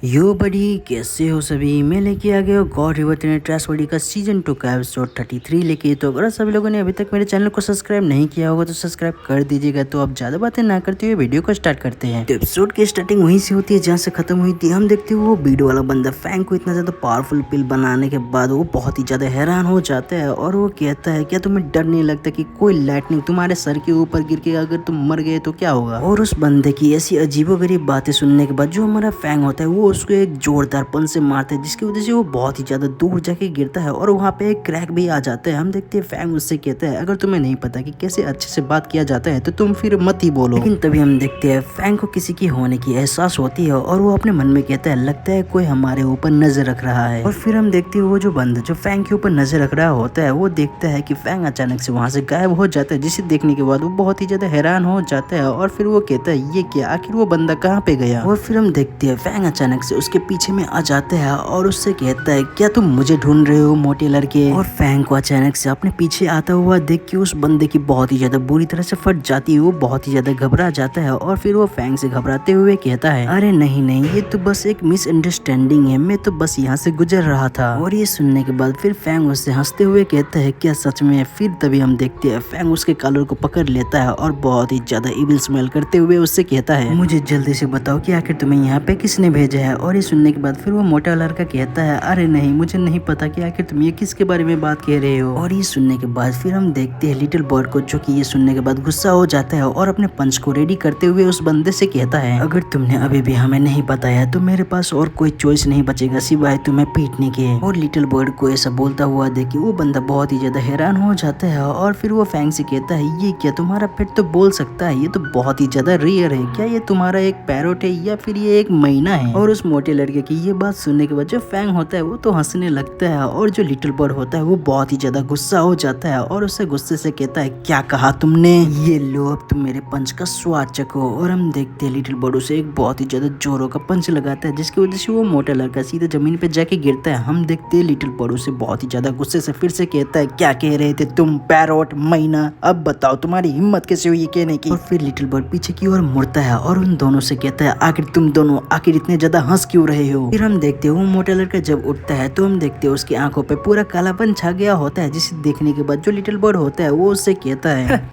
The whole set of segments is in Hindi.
यो बडी कैसे हो सभी। मैं लेके आ गया गॉड रिवर ट्रेसवर्डी का सीजन 2 का एपिसोड 33 लेके। तो अगर सभी लोगों ने अभी तक मेरे चैनल को सब्सक्राइब नहीं किया होगा तो सब्सक्राइब कर दीजिएगा। तो अब ज्यादा बातें ना करते हुए वीडियो को स्टार्ट करते हैं। तो एपिसोड की स्टार्टिंग वहीं से होती है जहाँ से खत्म हुई थी। हम देखते हैं वो बीड वाला बंदा फैंग को इतना ज्यादा पावरफुल पिल बनाने के बाद वो बहुत ही ज्यादा हैरान हो जाता है और वो कहता है क्या तुम्हें डर नहीं लगता कि कोई लाइटनिंग तुम्हारे सर के ऊपर गिर के अगर तुम मर गए तो क्या होगा। और उस बंदे की ऐसी अजीबोगरीब बातें सुनने के बाद जो हमारा फैंग होता है वो उसको एक जोरदार पंच से मारता है जिसकी वजह से वो बहुत ही ज्यादा दूर जाके गिरता है और वहाँ पे एक क्रैक भी आ जाता है। हम देखते हैं फैंग उससे कहता है अगर तुम्हें नहीं पता कि कैसे अच्छे से बात किया जाता है तो तुम फिर मत ही बोलो। लेकिन तभी हम देखते हैं फैंग को किसी की होने की एहसास होती है और वो अपने मन में कहता है लगता है कोई हमारे ऊपर नजर रख रहा है। और फिर हम देखते हैं वो जो बंदा जो फैंग के ऊपर नजर रख रहा होता है वो देखता है कि फैंग अचानक से वहाँ से गायब हो जाता है जिसे देखने के बाद वो बहुत ही ज्यादा हैरान हो जाता है और फिर वो कहता है ये क्या, आखिर वो बंदा कहाँ पे गया। और फिर हम देखते हैं फैंग अचानक से उसके पीछे में आ जाता है और उससे कहता है क्या तुम मुझे ढूंढ रहे हो मोटे लड़के। और फैंग को अचानक से अपने पीछे आता हुआ देख के उस बंदे की बहुत ही ज्यादा बुरी तरह से फट जाती है। वो बहुत ही ज्यादा घबरा जाता है और फिर वो फैंग से घबराते हुए कहता है अरे नहीं नहीं, ये तो बस एक मिसअंडरस्टैंडिंग है, मैं तो बस यहाँ से गुजर रहा था। और ये सुनने के बाद फिर फैंग उससे हंसते हुए कहता है क्या सच में। फिर तभी हम देखते हैं फैंग उसके कॉलर को पकड़ लेता है और बहुत ही ज्यादा इविल स्मेल करते हुए उससे कहता है मुझे जल्दी से बताओ कि आखिर तुम्हें यहाँ पे किसने भेजा है। और ये सुनने के बाद फिर वो मोटा लड़का कहता है अरे नहीं, मुझे नहीं पता कि आखिर तुम ये किसके बारे में बात कह रहे हो। और ये सुनने के बाद फिर हम देखते हैं लिटिल बर्ड को जो कि ये सुनने के बाद गुस्सा हो जाता है और अपने पंच को रेडी करते हुए उस बंदे से कहता है अगर तुमने अभी भी हमें नहीं बताया तो मेरे पास और कोई चॉइस नहीं बचेगा सिवाय तुम्हें पीटने के। और लिटिल बर्ड को ऐसा बोलता हुआ देख के वो बंदा बहुत ही ज्यादा हैरान हो जाता है और फिर वो फैंग से कहता है ये क्या, तुम्हारा पेट तो बोल सकता है, ये तो बहुत ही ज्यादा रेयर है, क्या ये तुम्हारा एक पैरोट है या फिर ये एक मैना है। और उस मोटे लड़के की ये बात सुनने के बाद जो फैंग होता है वो तो हंसने लगता है और जो लिटिल बर्ड होता है वो बहुत ही ज्यादा गुस्सा हो जाता है और उससे गुस्से से कहता है क्या कहा तुमने, ये लो अब तुम मेरे पंच का स्वाद चखो। और हम देखते हैं लिटिल बर्ड उसे एक बहुत ही ज्यादा जोरों का पंच लगाता है जिसकी वजह से वो मोटा लड़का सीधे जमीन पे जाके गिरता है। हम देखते हैं लिटिल बर्ड उसे बहुत ही ज्यादा गुस्से से फिर से कहता है क्या कह रहे थे तुम पैरोट मैना, अब बताओ तुम्हारी हिम्मत कैसे हुई कहने की। और फिर लिटिल बर्ड पीछे की ओर मुड़ता है और उन दोनों से कहता है आखिर तुम दोनों आखिर इतने ज्यादा हंस क्यों रहे हो। फिर हम देखते हैं वो मोटा लड़का जब उठता है तो हम देखते हैं उसकी आंखों पे पूरा कालापन छा गया होता है जिसे देखने के बाद जो लिटिल बर्ड होता है वो उससे कहता है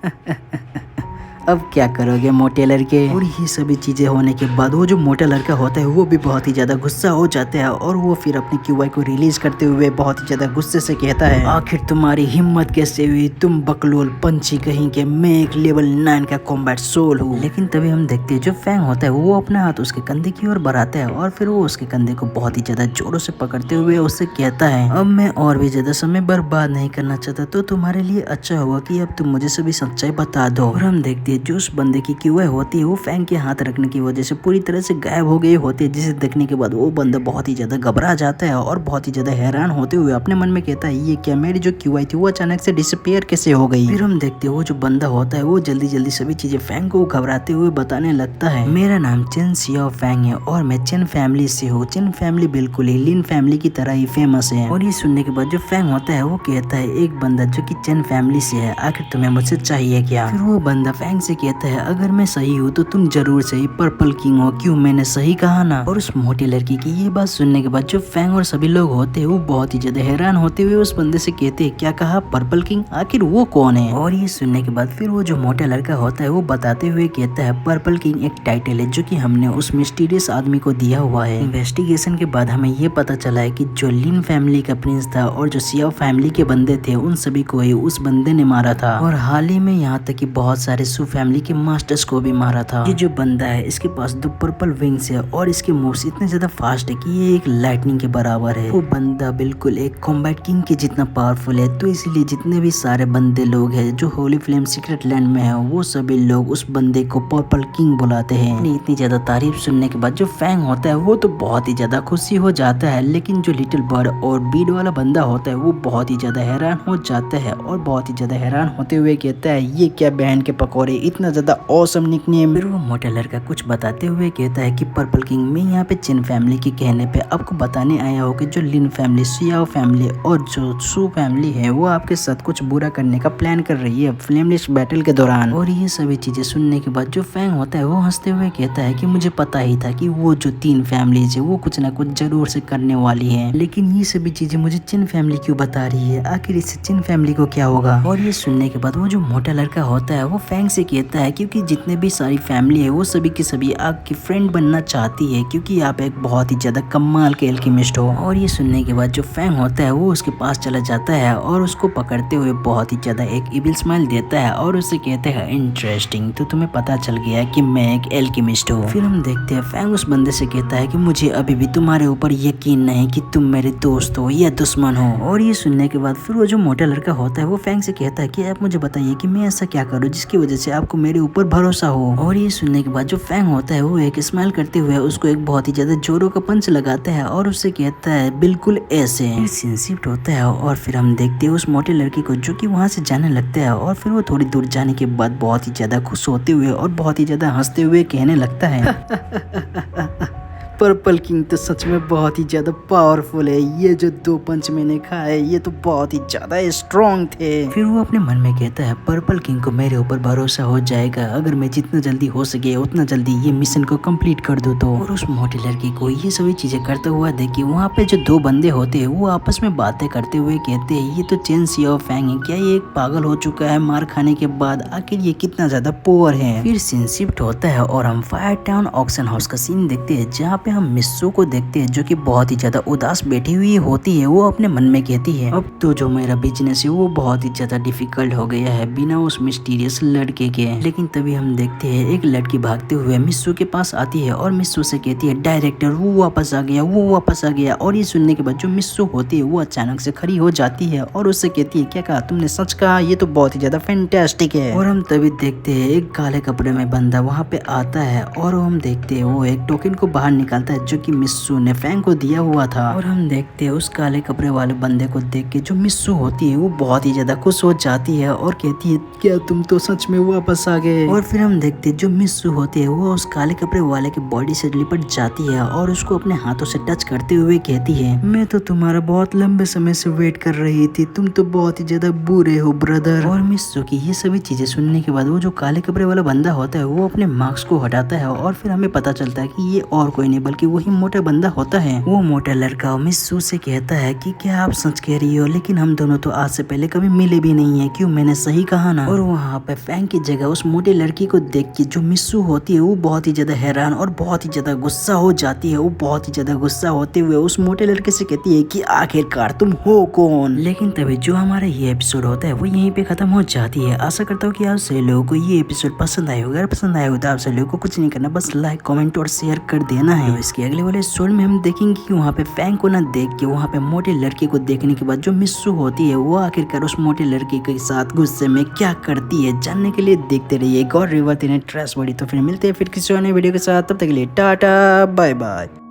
अब क्या करोगे मोटे लड़के। और ये सभी चीजें होने के बाद वो जो मोटा लड़का होता है वो भी बहुत ही ज्यादा गुस्सा हो जाता है और वो फिर अपनी क्यूआई को रिलीज करते हुए बहुत ही ज्यादा गुस्से से कहता है आखिर तुम्हारी हिम्मत कैसे हुई, तुम बकलोल पंछी कहीं के, मैं एक लेवल 9 का कॉम्बैट सोल हूँ। लेकिन तभी हम देखते हैं जो फैंग होता है वो अपना हाथ उसके कंधे की ओर बढ़ाता है और फिर वो उसके कंधे को बहुत ही ज्यादा जोरों से पकड़ते हुए उससे कहता है अब मैं और भी ज्यादा समय बर्बाद नहीं करना चाहता, तो तुम्हारे लिए अच्छा होगा कि अब तुम मुझे सभी सच्चाई बता दो। और हम देखते हैं जो उस बंदे की क्यूआई होती है वो फैंग के हाथ रखने की वजह से पूरी तरह से गायब हो गई होती है जिसे देखने के बाद वो बंदा बहुत ही ज्यादा घबरा जाता है और बहुत ही ज्यादा हैरान होते हुए अपने मन में कहता है ये क्या, मेरी जो क्यूआई थी वो अचानक से डिसअपीयर कैसे हो गई। फिर हम देखते हैं वो जो बंदा होता है वो जल्दी जल्दी सभी चीजें फैंग को घबराते हुए बताने लगता है मेरा नाम चेन सियाओ फैंग है और मैं चेन फैमिली से हूँ। चेन फैमिली बिल्कुल ही लिन फैमिली की तरह ही फेमस है। और ये सुनने के बाद जो फैंग होता है वो कहता है एक बंदा जो कि चेन फैमिली से है, आखिर तुम्हें मुझसे चाहिए क्या। फिर वो बंदा फैंग से कहता है अगर मैं सही हूँ तो तुम जरूर सही पर्पल किंग हो, क्यों मैंने सही कहा ना। और उस मोटी लड़की की ये बात सुनने के बाद जो फैंग और सभी लोग होते हैं वो बहुत ही ज्यादा हैरान होते हुए उस बंदे से कहते हैं क्या कहा पर्पल किंग, आखिर वो कौन है। और ये सुनने के बाद फिर वो जो मोटा लड़का होता है वो बताते हुए कहता है पर्पल किंग एक टाइटल है जो कि हमने उस मिस्टीरियस आदमी को दिया हुआ है। इन्वेस्टिगेशन के बाद हमें ये पता चला है कि जो लिन फैमिली का प्रिंस था और जो सियाओ फैमिली के बंदे थे उन सभी को ही उस बंदे ने मारा था। और हाल ही में यहाँ तक कि बहुत सारे सु फैमिली के मास्टर्स को भी मारा था। ये जो बंदा है इसके पास 2 पर्पल विंग्स है और इसके मूव्स इतने ज्यादा फास्ट है कि ये एक लाइटनिंग के बराबर है। वो बंदा बिल्कुल एक कॉम्बैट किंग के जितना पावरफुल है, तो इसलिए जितने भी सारे बंदे लोग हैं जो होली फ्लेम सीक्रेट लैंड में है वो सभी लोग उस बंदे को पर्पल किंग बुलाते हैं। इतनी ज्यादा तारीफ सुनने के बाद जो फैंग होता है वो तो बहुत ही ज्यादा खुशी हो जाता है, लेकिन जो लिटिल बर्ड और बीड वाला बंदा होता है वो बहुत ही ज्यादा हैरान हो जाता है और बहुत ही ज्यादा हैरान होते हुए कहता है ये क्या बहन के पकौड़े, इतना ज्यादा ऑसम निकनेम। फिर वो मोटा लड़का कुछ बताते हुए कहता है कि पर्पल किंग, मैं यहाँ पे चिन फैमिली के कहने पे आपको बताने आया हूँ कि जो लिन फैमिली, सियाओ फैमिली और जो सू फैमिली है वो आपके साथ कुछ बुरा करने का प्लान कर रही है फ्लेमलिश बैटल के दौरान। और ये सभी चीजें सुनने के बाद जो फैंग होता है वो हंसते हुए कहता है कि मुझे पता ही था कि वो जो 3 फैमिलीज है वो कुछ ना कुछ जरूर से करने वाली है, लेकिन ये सभी चीजें मुझे चिन फैमिली क्यों बता रही है, आखिर इससे चिन फैमिली को क्या होगा। और ये सुनने के बाद वो जो मोटा लड़का होता है वो फैंग से कहता है क्योंकि जितने भी सारी फैमिली है वो सभी की सभी आपकी फ्रेंड बनना चाहती है क्योंकि आप एक बहुत ही ज्यादा कमाल के एल्केमिस्ट हो। और ये सुनने के बाद जो फैंग होता है वो उसके पास चला जाता है और उसको पकड़ते हुए बहुत ही ज्यादा एक इविल स्माइल देता है और उससे कहते हैं इंटरेस्टिंग, तो तुम्हें पता चल गया कि मैं एक एल्केमिस्ट हूँ। फिर हम देखते हैं फैंग उस बंदे से कहता है कि मुझे अभी भी तुम्हारे ऊपर यकीन नहीं कि तुम मेरे दोस्त हो या दुश्मन हो। और ये सुनने के बाद फिर वो जो मोटा लड़का होता है वो फैंग से कहता है कि आप मुझे बताइए कि मैं ऐसा क्या करूँ जिसकी वजह से आपको मेरे ऊपर भरोसा हो। और ये सुनने के बाद जो फैंग होता है वो एक स्माइल करते हुए उसको एक बहुत ही ज्यादा जोरों का पंच लगाता है और उससे कहता है बिल्कुल ऐसे। सीन शिफ्ट होता है और फिर हम देखते हैं उस मोटे लड़के को जो कि वहां से जाने लगता है और फिर वो थोड़ी दूर जाने के बाद बहुत ही ज्यादा खुश होते हुए और बहुत ही ज्यादा हंसते हुए कहने लगता है पर्पल किंग तो सच में बहुत ही ज्यादा पावरफुल है, ये जो 2 पंच मैंने खाए ये तो बहुत ही ज्यादा स्ट्रॉन्ग थे। फिर वो अपने मन में कहता है पर्पल किंग को मेरे ऊपर भरोसा हो जाएगा अगर मैं जितना जल्दी हो सके उतना जल्दी ये मिशन को कंप्लीट कर दूं तो। और उस मोटे लड़के को ये सभी चीजें करता हुआ देखिए वहाँ पे जो 2 बंदे होते हैं वो आपस में बातें करते हुए कहते हैं ये तो चेन सियाओ फैंग है, क्या ये एक पागल हो चुका है मार खाने के बाद, आखिर ये कितना ज्यादा पुअर है। फिर सीन शिफ्ट होता है और हम फायर टाउन ऑक्शन हाउस का सीन देखते हैं जहाँ पे हम मिस्सू को देखते हैं जो कि बहुत ही ज्यादा उदास बैठी हुई होती है। वो अपने मन में कहती है अब तो जो मेरा बिजनेस है वो बहुत ही ज्यादा डिफिकल्ट हो गया है बिना उस मिस्टीरियस लड़के के। लेकिन तभी हम देखते हैं एक लड़की भागते हुए मिस्सू के पास आती है और मिस्सू से कहती है डायरेक्टर वो वापस आ गया, वो वापस आ गया। और ये सुनने के बाद जो मिस्सू होती है वो अचानक से खड़ी हो जाती है और उससे कहती है क्या कहा तुमने, सच कहा, ये तो बहुत ही ज्यादा फैंटास्टिक है। और हम तभी देखते हैं एक काले कपड़े में बंदा वहाँ पे आता है और हम देखते हैं वो एक टोकन को बाहर निकालता है जो कि मिस्सू ने फैंग को दिया हुआ था। और हम देखते हैं उस काले कपड़े वाले बंदे को देख के जो मिस्सू होती है वो बहुत ही ज्यादा खुश हो जाती है और कहती है क्या तुम तो सच में वापस आ गए। और फिर हम देखते हैं जो मिस्सू होती है वो उस काले कपड़े वाले की बॉडी से लिपट जाती है और उसको अपने हाथों से टच करते हुए कहती है मैं तो तुम्हारा बहुत लंबे समय से वेट कर रही थी, तुम तो बहुत ही ज्यादा बुरे हो ब्रदर। और मिस्सू की ये सभी चीजें सुनने के बाद वो जो काले कपड़े वाला बंदा होता है वो अपने मास्क को हटाता है और फिर हमें पता चलता है कि ये और कोई नहीं बल्कि वही मोटा बंदा होता है। वो मोटा लड़का मिस्सू से कहता है कि क्या आप सच कह रही हो, लेकिन हम दोनों तो आज से पहले कभी मिले भी नहीं है, क्यों मैंने सही कहा ना। और वहाँ पे फैंग की जगह उस मोटे लड़की को देख के जो मिस्सू होती है वो बहुत ही ज्यादा हैरान और बहुत ही ज्यादा गुस्सा हो जाती है। वो बहुत ही ज्यादा गुस्सा होते हुए उस मोटे लड़के से कहती है कि आखिरकार तुम हो कौन। लेकिन तभी जो हमारा ये एपिसोड होता है वो यहीं पे खत्म हो जाती है। आशा करता हूँ कि आप सभी लोगों को ये एपिसोड पसंद आए होगा। अगर पसंद आए हो तो आप सभी लोगों को कुछ नहीं करना, बस लाइक कमेंट और शेयर कर देना है। तो इसके अगले वाले एपिसोड में हम देखेंगे कि वहाँ पे फैंग को ना देख के वहाँ पे मोटे लड़के को देखने के बाद जो मिस्सू होती है वो आखिरकार उस मोटे लड़के के साथ गुस्से में क्या करती है जानने के लिए देखते रहिए God river in trust body. तो फिर मिलते हैं फिर किसी और नए वीडियो के साथ, तब तक के लिए टाटा बाय बाय।